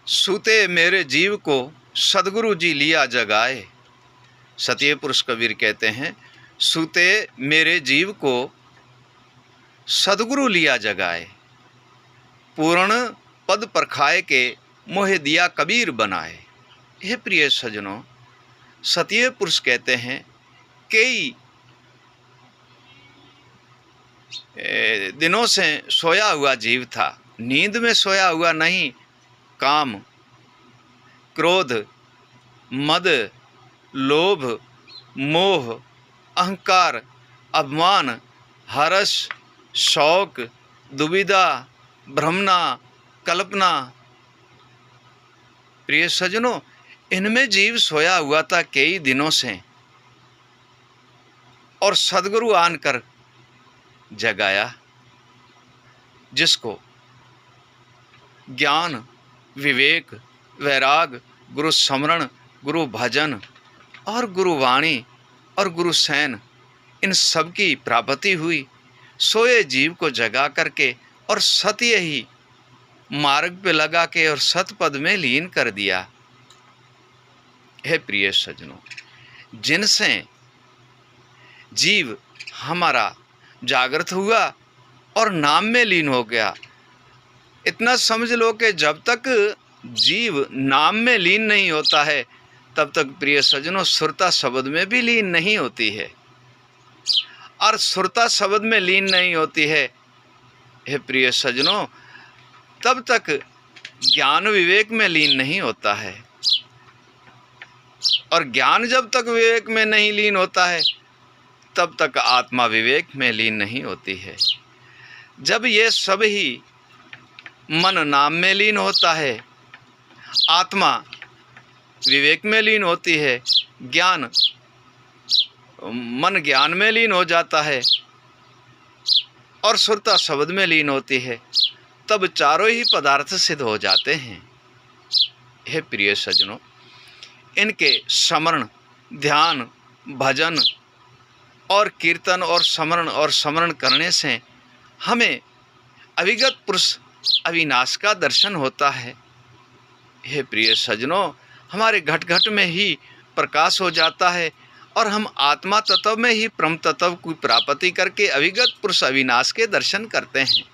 सूते मेरे जीव को सद्गुरु जी लिया जगाए। सतीय पुरुष कबीर कहते हैं, सूते मेरे जीव को सद्गुरु लिया जगाए, पूर्ण पद परखाए के मोहे दिया कबीर बनाए। हे प्रिय सजनों, सतीय पुरुष कहते हैं कई दिनों से सोया हुआ जीव था, नींद में सोया हुआ नहीं। काम, क्रोध, मद, लोभ, मोह, अहंकार, अभिमान, हर्ष, शौक, दुविधा, भ्रमना, कल्पना। प्रिय सजनों, इनमें जीव सोया हुआ था कई दिनों से, और सद्गुरु आनकर जगाया, जिसको ज्ञान, विवेक, वैराग, गुरु स्मरण, गुरु भजन और गुरु वाणी और गुरु सैन, इन सब की प्राप्ति हुई। सोए जीव को जगा करके और सत्य ही मार्ग पे लगा के और सतपद में लीन कर दिया। हे प्रिय सजनों, जिनसे जीव हमारा जागृत हुआ और नाम में लीन हो गया। इतना समझ लो कि जब तक जीव नाम में लीन नहीं होता है, तब तक प्रिय सजनों सुरता शब्द में भी लीन नहीं होती है, और सुरता शब्द में लीन नहीं होती है, हे प्रिय सजनों, तब तक ज्ञान विवेक में लीन नहीं होता है। और ज्ञान जब तक विवेक में नहीं लीन होता है, तब तक आत्मा विवेक में लीन नहीं होती है। जब ये सब ही मन नाम में लीन होता है, आत्मा विवेक में लीन होती है, ज्ञान मन ज्ञान में लीन हो जाता है और सुरता शब्द में लीन होती है, तब चारों ही पदार्थ सिद्ध हो जाते हैं। हे प्रिय सजनों, इनके स्मरण, ध्यान, भजन और कीर्तन और स्मरण करने से हमें अविगत पुरुष अविनाश का दर्शन होता है। हे प्रिय सजनों, हमारे घट घट में ही प्रकाश हो जाता है और हम आत्मा तत्व में ही परम तत्व की प्राप्ति करके अविगत पुरुष अविनाश के दर्शन करते हैं।